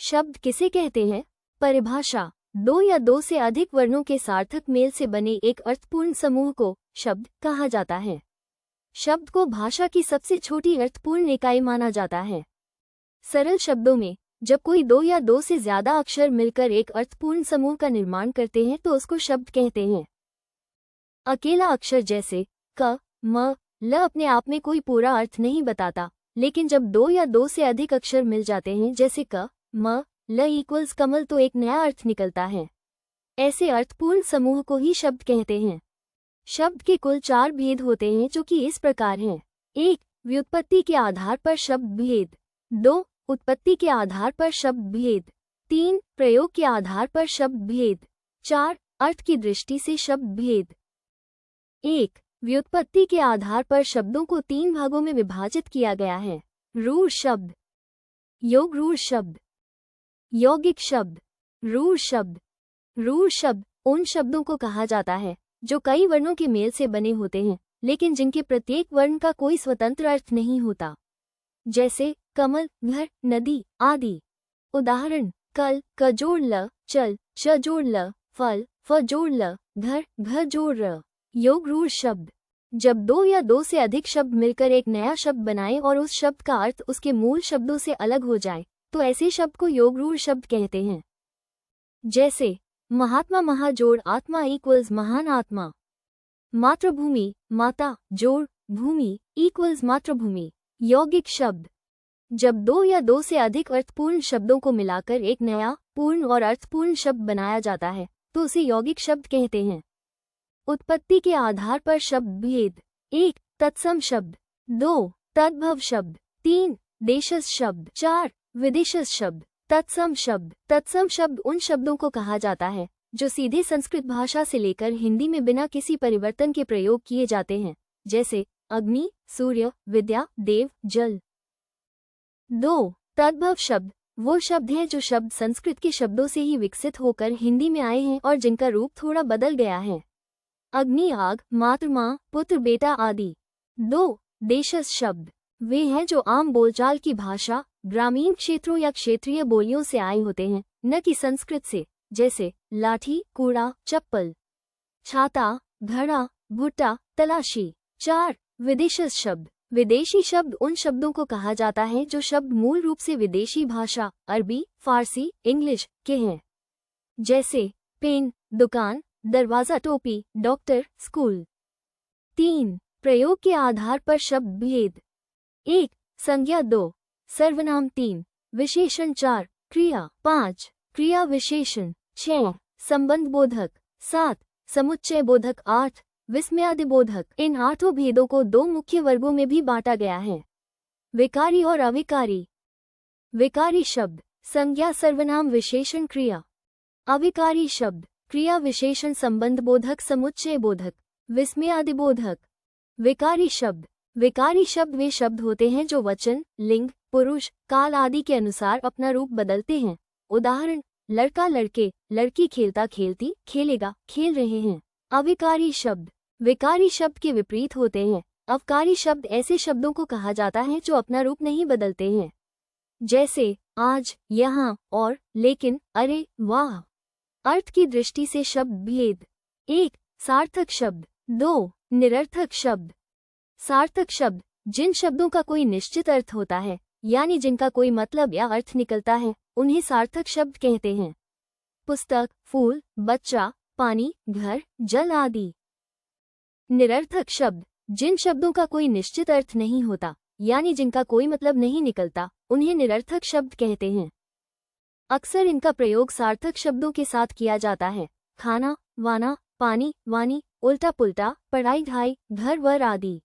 शब्द किसे कहते हैं? परिभाषा: दो या दो से अधिक वर्णों के सार्थक मेल से बने एक अर्थपूर्ण समूह को शब्द कहा जाता है। शब्द को भाषा की सबसे छोटी अर्थपूर्ण इकाई माना जाता है। सरल शब्दों में, जब कोई दो या दो से ज्यादा अक्षर मिलकर एक अर्थपूर्ण समूह का निर्माण करते हैं तो उसको शब्द कहते हैं। अकेला अक्षर जैसे क, म, ल अपने आप में कोई पूरा अर्थ नहीं बताता, लेकिन जब दो या दो से अधिक अक्षर मिल जाते हैं जैसे क, म, ल इक्वल्स कमल तो एक नया अर्थ निकलता है। ऐसे अर्थपूर्ण समूह को ही शब्द कहते हैं। शब्द के कुल 4 भेद होते हैं जो कि इस प्रकार हैं। 1. व्युत्पत्ति के आधार पर शब्द भेद। 2. उत्पत्ति के आधार पर शब्द भेद। 3. प्रयोग के आधार पर शब्द भेद। 4. अर्थ की दृष्टि से शब्द भेद। 1. व्युत्पत्ति के आधार पर शब्दों को 3 भागों में विभाजित किया गया है। रूढ़ शब्द, योग रूढ़ शब्द, यौगिक शब्द। रूढ़ शब्द। रूढ़ शब्द उन शब्दों को कहा जाता है जो कई वर्णों के मेल से बने होते हैं, लेकिन जिनके प्रत्येक वर्ण का कोई स्वतंत्र अर्थ नहीं होता, जैसे कमल, घर, नदी आदि। उदाहरण: कल, क जोड़ ल, चल, च जोड़ ल, फल, फ जोड़ ल, घर, घ जोड़ र। योग रूढ़ शब्द: जब दो या दो से अधिक शब्द मिलकर एक नया शब्द बनाएं और उस शब्द का अर्थ उसके मूल शब्दों से अलग हो जाए तो ऐसे शब्द को योग रूढ़ शब्द कहते हैं। जैसे महात्मा महाजोड़ आत्मा इक्वल्स महान आत्मा। मातृभूमि माता जोड़ भूमि इक्वल्स मातृभूमि। यौगिक शब्द: जब दो या दो से अधिक अर्थपूर्ण शब्दों को मिलाकर एक नया पूर्ण और अर्थपूर्ण शब्द बनाया जाता है तो उसे यौगिक शब्द कहते हैं। उत्पत्ति के आधार पर शब्द भेद। 1. तत्सम शब्द। 2. तद्भव शब्द। 3. देशज शब्द। 4. विदेशज शब्द। तत्सम शब्द। तत्सम शब्द उन शब्दों को कहा जाता है जो सीधे संस्कृत भाषा से लेकर हिंदी में बिना किसी परिवर्तन के प्रयोग किए जाते हैं, जैसे अग्नि, सूर्य, विद्या, देव, जल। 2. तद्भव शब्द वो शब्द हैं जो शब्द संस्कृत के शब्दों से ही विकसित होकर हिंदी में आए हैं और जिनका रूप थोड़ा बदल गया है। अग्नि आग, मातृ माँ, पुत्र बेटा आदि। 2. देशज शब्द वे हैं जो आम बोलचाल की भाषा, ग्रामीण क्षेत्रों या क्षेत्रीय बोलियों से आए होते हैं, न कि संस्कृत से, जैसे लाठी, कूड़ा, चप्पल, छाता, घड़ा, भुट्टा, तलाशी। 4. विदेशज शब्द विदेशी शब्द उन शब्दों को कहा जाता है जो शब्द मूल रूप से विदेशी भाषा, अरबी, फारसी, इंग्लिश के हैं, जैसे पेन, दुकान, दरवाजा, टोपी, डॉक्टर, स्कूल। 3. प्रयोग के आधार पर शब्द भेद। 1. संज्ञा। 2. सर्वनाम। 3. विशेषण। 4. क्रिया। 5. क्रिया विशेषण। 6. संबंध बोधक। 7. समुच्चय बोधक। 8. विस्मयादि बोधक। इन 8 भेदों को 2 मुख्य वर्गों में भी बांटा गया है, विकारी और अविकारी। विकारी शब्द संज्ञा, सर्वनाम, विशेषण, क्रिया। अविकारी शब्द क्रिया, विशेषण, संबंध बोधक, समुच्चय बोधक, विस्मयादि बोधक। विकारी शब्द वे शब्द होते हैं जो वचन, लिंग, पुरुष, काल आदि के अनुसार अपना रूप बदलते हैं। उदाहरण: लड़का, लड़के, लड़की, खेलता, खेलती, खेलेगा, खेल रहे हैं। अविकारी शब्द विकारी शब्द के विपरीत होते हैं। अवकारी शब्द ऐसे शब्दों को कहा जाता है जो अपना रूप नहीं बदलते हैं, जैसे आज, यहाँ, और, लेकिन, अरे, वाह। अर्थ की दृष्टि से शब्द भेद। 1. सार्थक शब्द। 2. निरर्थक शब्द। सार्थक शब्द जिन शब्दों का कोई निश्चित अर्थ होता है, यानी जिनका कोई मतलब या अर्थ निकलता है, उन्हें सार्थक शब्द कहते हैं। पुस्तक, फूल, बच्चा, पानी, घर, जल आदि। निरर्थक शब्द जिन शब्दों का कोई निश्चित अर्थ नहीं होता, यानी जिनका कोई मतलब नहीं निकलता, उन्हें निरर्थक शब्द कहते हैं। अक्सर इनका प्रयोग सार्थक शब्दों के साथ किया जाता है। खाना, वाना, पानी, वानी, उल्टा पुल्टा, पढ़ाई, ढाई, घर वर आदि।